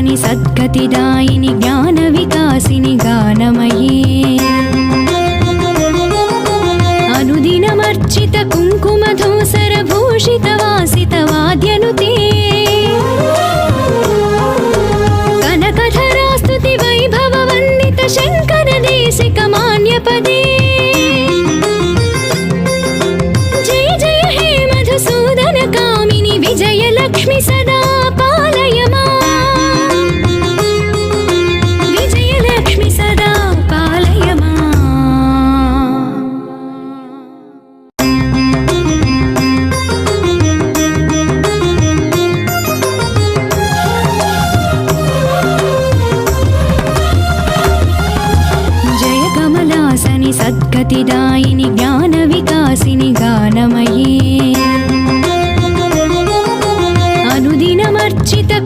कमलासनि सद्गतिदायिनि ज्ञानविकासिनि गानमयी अनुदिनमर्चित कुङ्कुमधूसरभूषितवासितवाद्यनुते कनकधरास्तुति वैभववन्दित शङ्करदेशिकमान्यपदे जय जय हे मधुसूदन कामिनि विजयलक्ष्मि सदा पालय माम् विजयलक्ष्मि सदा पालय माम्। जय कमलासनि सद्गतिदा